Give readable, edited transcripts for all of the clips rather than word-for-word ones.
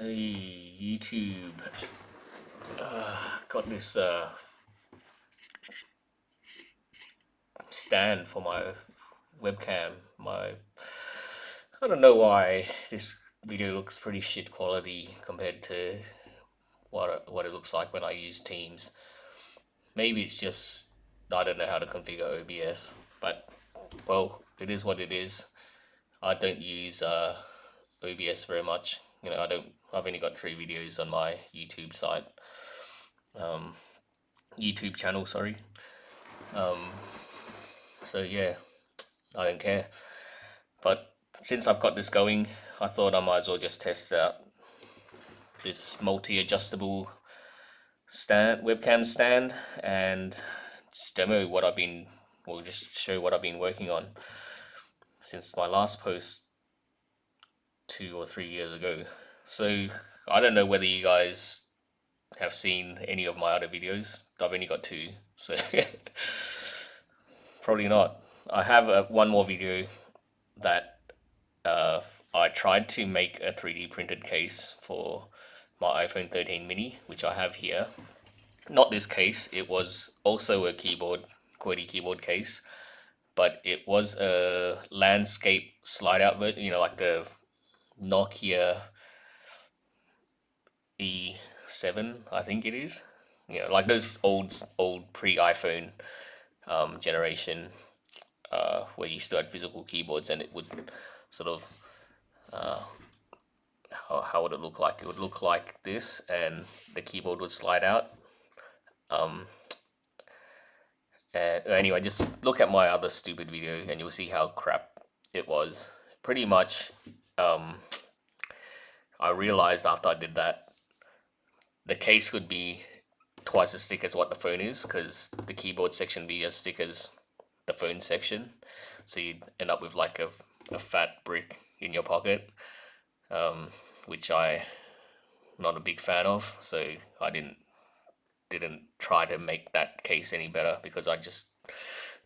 Hey YouTube, got this stand for my webcam. I don't know why this video looks pretty shit quality compared to what it looks like when I use Teams. Maybe it's just I don't know how to configure OBS, but well, it is what it is. I don't use OBS very much. I've only got 3 videos on my YouTube site, YouTube channel. Sorry. So yeah, I don't care. But since I've got this going, I thought I might as well just test out this multi-adjustable webcam stand and just demo what I've been, well, just show what I've been working on since my last post 2 or 3 years ago. So I don't know whether you guys have seen any of my other videos. I've only got 2, so probably not. I have one more video that I tried to make a 3D printed case for my iPhone 13 mini, which I have here. Not this case, it was also a QWERTY keyboard case, but it was a landscape slide out version, like the Nokia E7, I think it is. Like those old pre-iPhone generation where you still had physical keyboards, and it would sort of how would it look like? It would look like this, and the keyboard would slide out. And anyway, just look at my other stupid video, and you'll see how crap it was. Pretty much, I realized after I did that, the case would be twice as thick as what the phone is, because the keyboard section would be as thick as the phone section. So you'd end up with like a fat brick in your pocket, which I'm not a big fan of. So I didn't try to make that case any better, because I just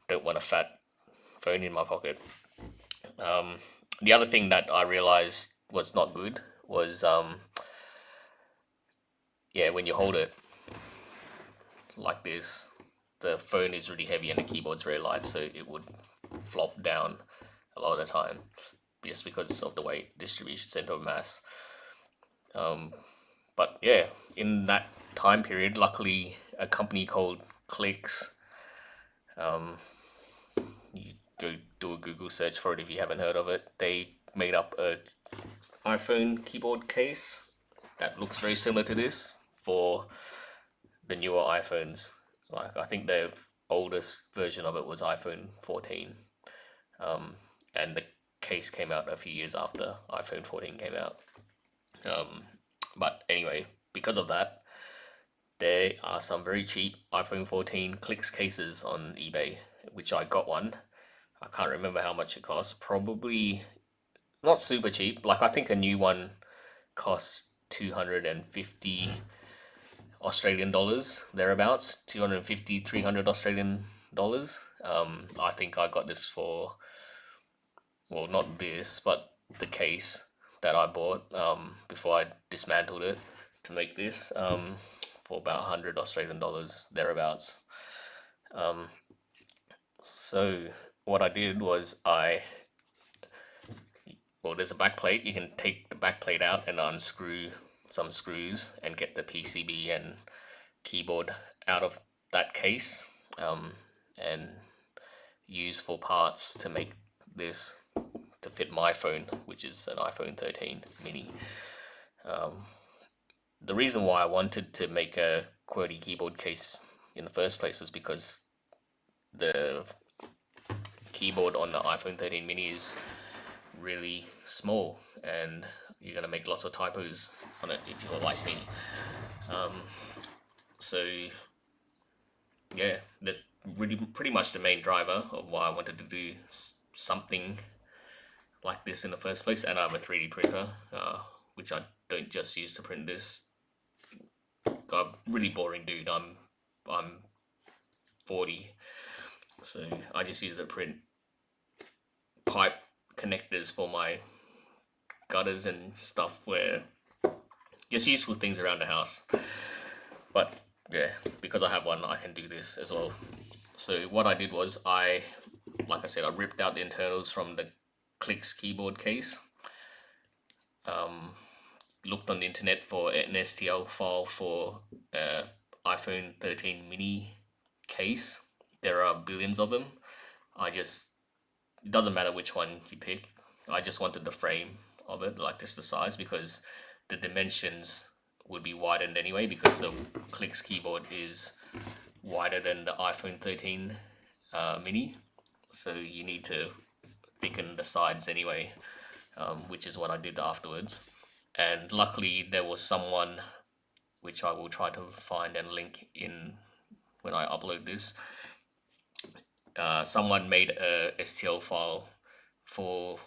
don't want a fat phone in my pocket. The other thing that I realized was not good was when you hold it like this, the phone is really heavy and the keyboard's very light, so it would flop down a lot of the time just because of the weight distribution, center of mass. But yeah, in that time period, luckily a company called Clicks, you go do a Google search for it if you haven't heard of it. They made up a iPhone keyboard case that looks very similar to this for the newer iPhones. Like, I think the oldest version of it was iPhone 14, and the case came out a few years after iPhone 14 came out. But anyway, because of that, there are some very cheap iPhone 14 Clicks cases on eBay, which I got one. I can't remember how much it cost. Probably not super cheap. Like, I think a new one costs 250 Australian dollars, thereabouts. 250, 300 Australian dollars. I think I got this for, well, not this, but the case that I bought before I dismantled it to make this, for about 100 Australian dollars, thereabouts. So what I did was there's a back plate. You can take the back plate out and unscrew some screws and get the PCB and keyboard out of that case, and use for parts to make this to fit my phone, which is an iPhone 13 mini. The reason why I wanted to make a QWERTY keyboard case in the first place is because the keyboard on the iPhone 13 mini is really small, and you're gonna make lots of typos on it if you're like me. So yeah, that's really pretty much the main driver of why I wanted to do something like this in the first place. And I'm a 3D printer, which I don't just use to print this. I'm really boring dude. I'm 40, so I just use the print pipe connectors for my gutters and stuff where just useful things around the house. But yeah, because I have one, I can do this as well. So what I did was like I said, I ripped out the internals from the Clicks keyboard case. Looked on the internet for an STL file for iPhone 13 mini case. There are billions of them. It doesn't matter which one you pick. I just wanted the frame of it, like just the size, because the dimensions would be widened anyway, because the Clicks keyboard is wider than the iPhone 13 mini. So you need to thicken the sides anyway, which is what I did afterwards. And luckily there was someone, which I will try to find and link in when I upload this. Someone made a STL file for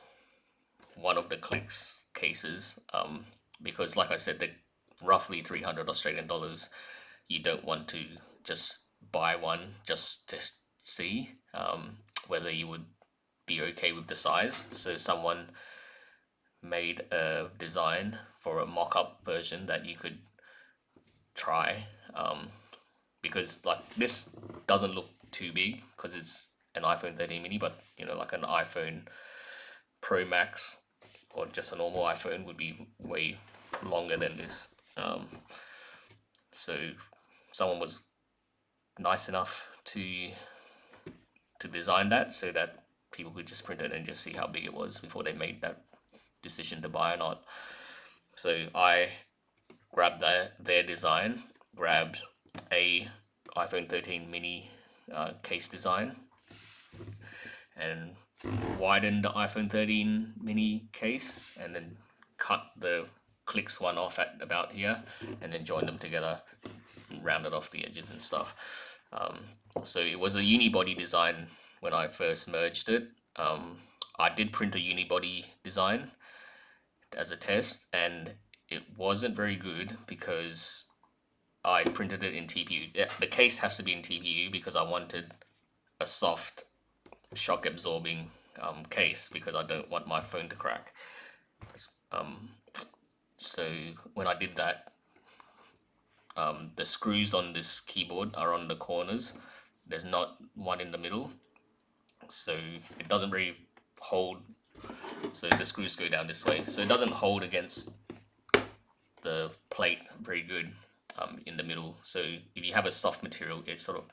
one of the Clicks cases, because like I said, they're roughly 300 Australian dollars. You don't want to just buy one just to see whether you would be okay with the size. So someone made a design for a mock-up version that you could try, because like this doesn't look too big because it's an iPhone 13 mini, but you know, like an iPhone Pro Max or just a normal iPhone would be way longer than this. So someone was nice enough to design that so that people could just print it and just see how big it was before they made that decision to buy or not. So I grabbed their design, grabbed a iPhone 13 mini case design, and widened the iPhone 13 mini case, and then cut the Clicks one off at about here, and then joined them together, and rounded off the edges and stuff. So it was a unibody design when I first merged it. I did print a unibody design as a test, and it wasn't very good because I printed it in TPU. Yeah, the case has to be in TPU because I wanted a soft shock absorbing case because I don't want my phone to crack. So when I did that, the screws on this keyboard are on the corners. There's not one in the middle, so it doesn't really hold. So the screws go down this way, so it doesn't hold against the plate very good in the middle. So if you have a soft material, it sort of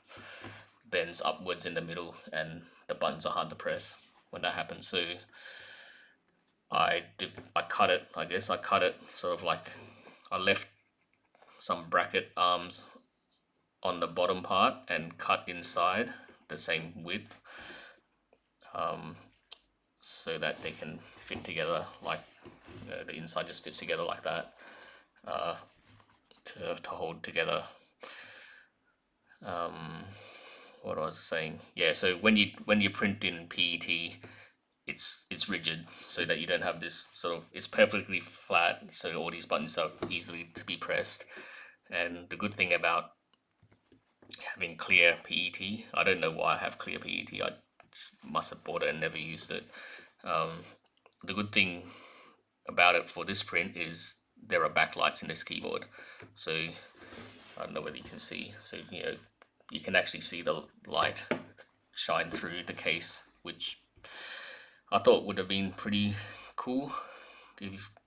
bends upwards in the middle, and the buttons are hard to press when that happens. So I cut it. I guess I cut it sort of like I left some bracket arms on the bottom part and cut inside the same width, so that they can fit together, like the inside just fits together like that, to hold together. What I was saying, yeah. So when you print in PET, it's rigid so that you don't have this sort of, it's perfectly flat, so all these buttons are easily to be pressed. And the good thing about having clear PET, I don't know why I have clear PET, I must have bought it and never used it. The good thing about it for this print is there are backlights in this keyboard, so I don't know whether you can see, so you know, you can actually see the light shine through the case, which I thought would have been pretty cool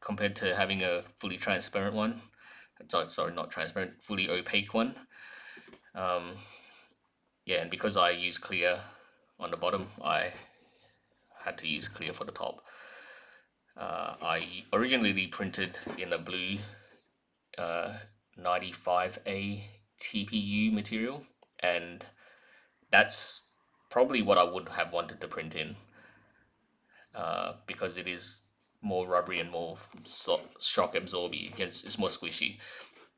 compared to having a fully transparent one. Sorry, not transparent, fully opaque one. Yeah, and because I use clear on the bottom, I had to use clear for the top. I originally printed in a blue 95A TPU material, and that's probably what I would have wanted to print in, because it is more rubbery and more shock absorbing. It's more squishy.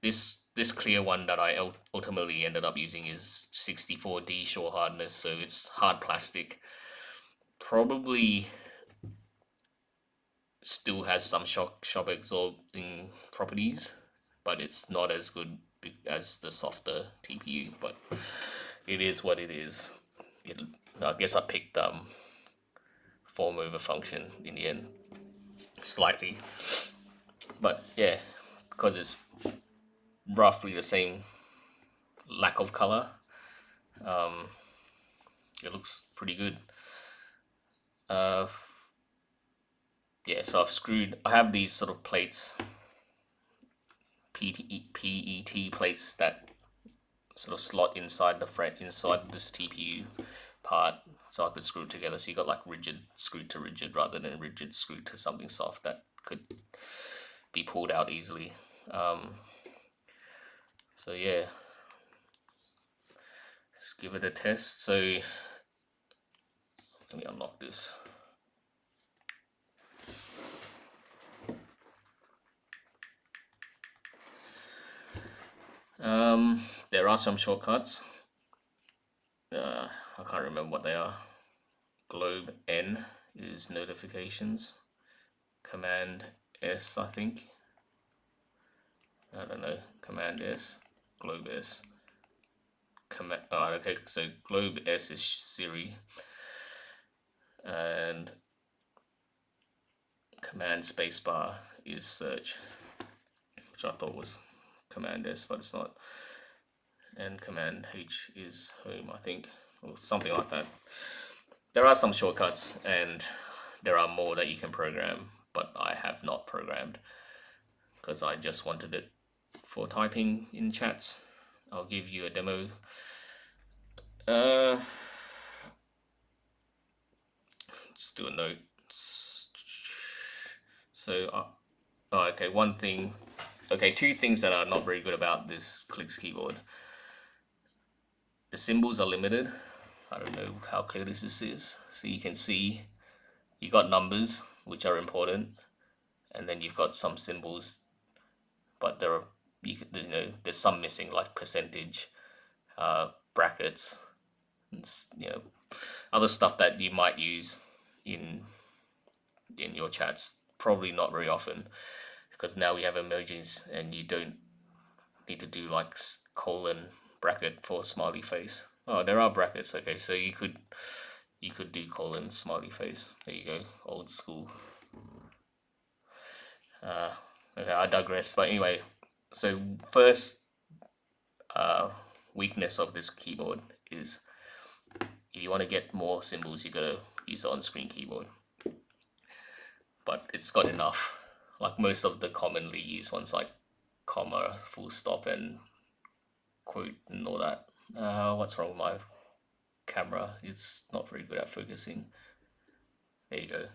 This clear one that I ultimately ended up using is 64D shore hardness, so it's hard plastic. Probably still has some shock absorbing properties, but it's not as good as the softer TPU. But it is what it is. I guess I picked form over function in the end, slightly. But yeah, because it's roughly the same lack of color. It looks pretty good. Yeah, so I have these sort of plates, PET plates that sort of slot inside the frame, inside this TPU part, so I could screw it together. So you got like rigid screwed to rigid rather than rigid screwed to something soft that could be pulled out easily. So yeah, let's give it a test. So let me unlock this. There are some shortcuts. I can't remember what they are. Globe N is notifications. Command S, I think. I don't know. Command S. Globe S. Command. Oh, okay. So Globe S is Siri, and Command Spacebar is search, which I thought was Command S, but it's not. And Command H is home, I think, or something like that. There are some shortcuts, and there are more that you can program, but I have not programmed because I just wanted it for typing in chats. I'll give you a demo. Just do a note. So, oh, okay, one thing. Okay, two things that are not very good about this Clicks keyboard. The symbols are limited. I don't know how clear this is. So you can see you got numbers, which are important, and then you've got some symbols, but there are, you know, there's some missing, like percentage, brackets, and, you know, other stuff that you might use in your chats. Probably not very often, because now we have emojis and you don't need to do like colon bracket for smiley face. Oh, there are brackets. Okay, so you could do colon smiley face. There you go, old school. Okay, I digress. But anyway, so first weakness of this keyboard is if you want to get more symbols, you gotta use the on-screen keyboard. But it's got enough. Like most of the commonly used ones, like comma, full stop, and quote, and all that. What's wrong with my camera? It's not very good at focusing. There you go.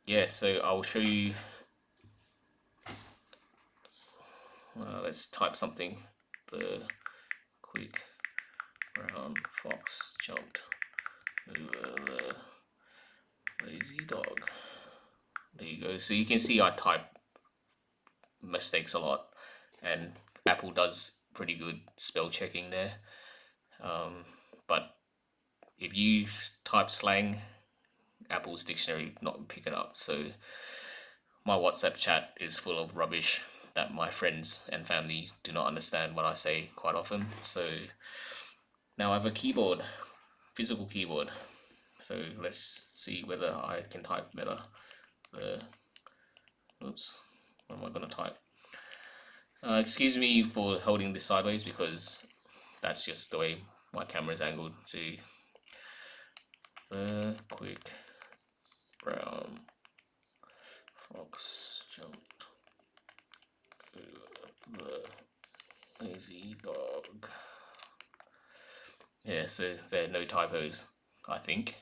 Yeah, so I'll show you. Let's type something. The quick brown fox jumped over the lazy dog. There you go. So you can see I type mistakes a lot, and Apple does pretty good spell checking there. But if you type slang, Apple's dictionary not pick it up. So my WhatsApp chat is full of rubbish that my friends and family do not understand what I say quite often. So now I have a keyboard, physical keyboard. So let's see whether I can type better. Oops, what am I going to type? Excuse me for holding this sideways because that's just the way my camera is angled. To the quick brown fox jumped over the lazy dog. Yeah, so there are no typos, I think.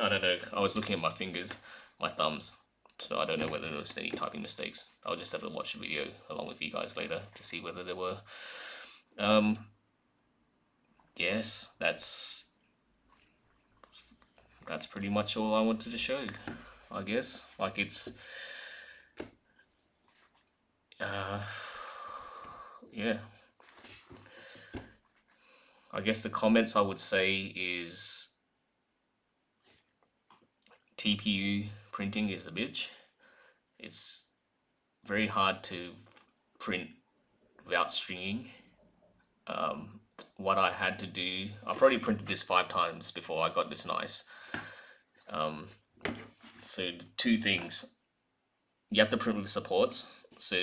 I don't know. I was looking at my fingers, my thumbs, so I don't know whether there was any typing mistakes. I'll just have to watch the video along with you guys later to see whether there were. Yes, that's pretty much all I wanted to show, I guess. Like it's, yeah. I guess the comments I would say is TPU printing is a bitch. It's very hard to print without stringing. What I had to do, I probably printed this 5 times before I got this nice. So two things. you have to print with supports. So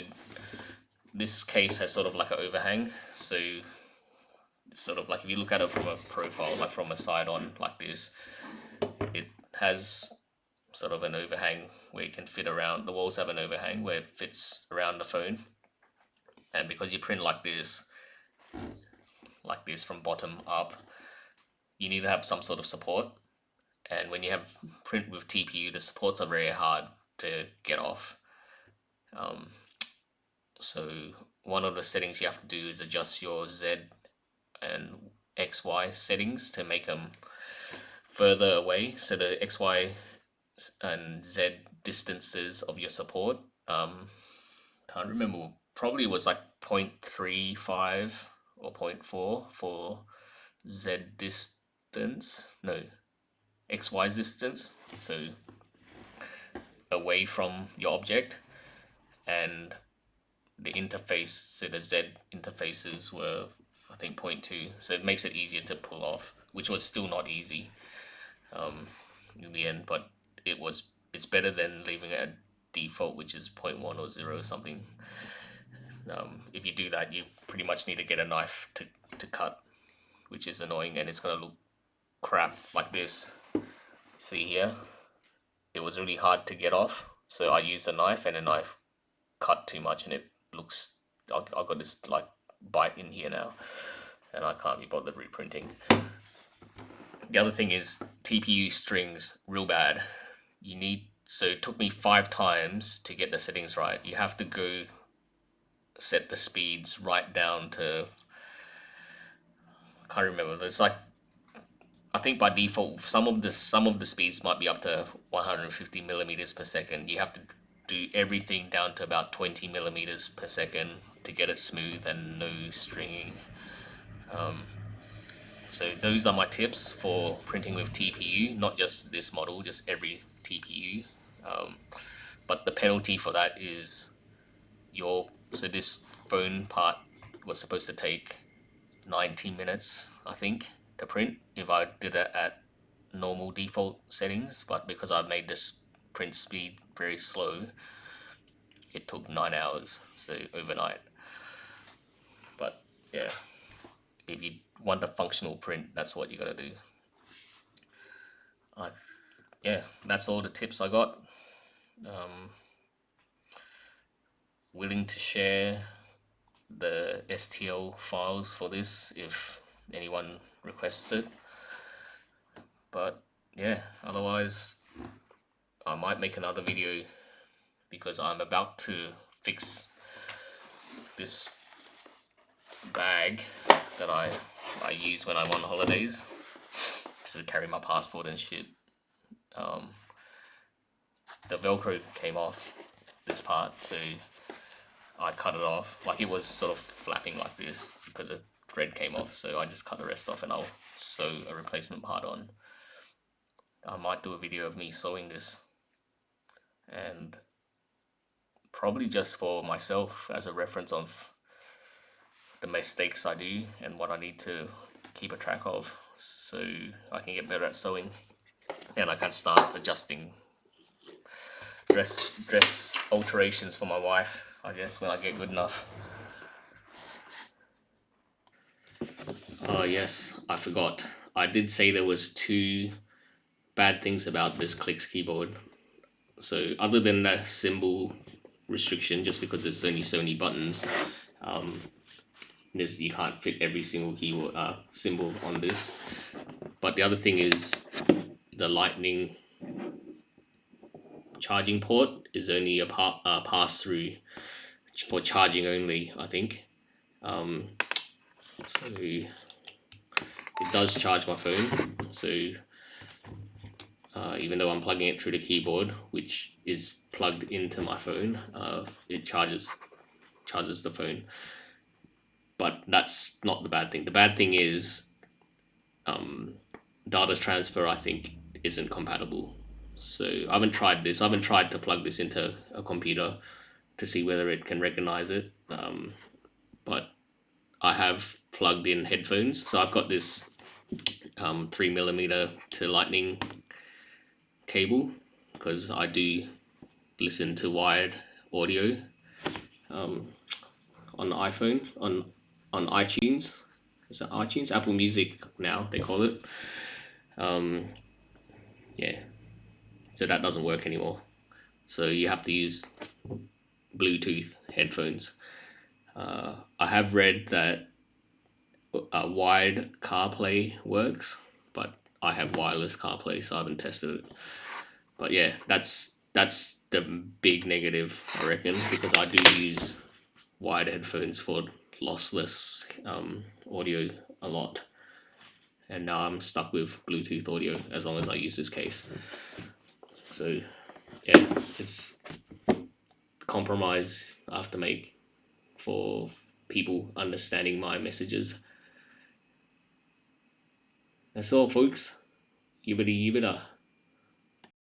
this case has sort of like an overhang. So sort of like if you look at it from a profile, like from a side on like this, it has sort of an overhang where you can fit around. The walls have an overhang where it fits around the phone. And because you print like this from bottom up, you need to have some sort of support. And when you have print with TPU, the supports are very hard to get off. So one of the settings you have to do is adjust your Z and XY settings to make them further away. So the XY and Z distances of your support, can't remember, probably was like 0.35 or 0.4 for Z distance, no, XY distance, so away from your object, and the interface, so the Z interfaces were I think 0.2, so it makes it easier to pull off, which was still not easy in the end, but it's better than leaving it at default, which is 0.1 or 0 or something. If you do that, you pretty much need to get a knife to cut, which is annoying, and it's gonna look crap like this. See here, it was really hard to get off, so I used a knife, and the knife cut too much, and it looks, I've got this like bite in here now, and I can't be bothered reprinting. The other thing is TPU strings, real bad. So it took me 5 times to get the settings right. You have to go set the speeds right down to, I can't remember, it's like, I think by default some of the speeds might be up to 150 millimeters per second. You have to do everything down to about 20 millimeters per second to get it smooth and no stringing. So those are my tips for printing with TPU, not just this model, just every TPU. But the penalty for that is so this phone part was supposed to take 90 minutes, I think, to print if I did it at normal default settings, but because I made this print speed very slow, it took 9 hours, so overnight. But yeah, if you want a functional print, that's what you gotta do. Yeah, that's all the tips I got. Willing to share the STL files for this if anyone requests it. But yeah, otherwise I might make another video because I'm about to fix this bag that I use when I'm on holidays to carry my passport and shit. The Velcro came off this part, so I cut it off. Like it was sort of flapping like this because the thread came off, so I just cut the rest off and I'll sew a replacement part on. I might do a video of me sewing this, and probably just for myself as a reference of the mistakes I do and what I need to keep a track of, so I can get better at sewing and I can start adjusting dress alterations for my wife, I guess, when I get good enough. Oh yes, I forgot. I did say there was 2 bad things about this Clicks keyboard. So other than the symbol restriction, just because there's only so many buttons, you can't fit every single keyboard symbol on this. But the other thing is the lightning charging port is only a pass through for charging only, I think. So it does charge my phone. So even though I'm plugging it through the keyboard, which is plugged into my phone, it charges the phone. But that's not the bad thing. The bad thing is data transfer, I think, isn't compatible. So I haven't tried this. I haven't tried to plug this into a computer to see whether it can recognize it. But I have plugged in headphones. So I've got this 3mm to lightning cable because I do listen to wired audio um, on iPhone on iTunes. Is that iTunes? Apple Music now they call it. Um, yeah, so that doesn't work anymore. So you have to use Bluetooth headphones. I have read that wired CarPlay works, but I have wireless CarPlay, so I haven't tested it. But yeah, that's the big negative, I reckon, because I do use wired headphones for lossless audio a lot, and now I'm stuck with Bluetooth audio as long as I use this case. So yeah, it's compromise I have to make for people understanding my messages. That's all, folks. Yibbity yibbida.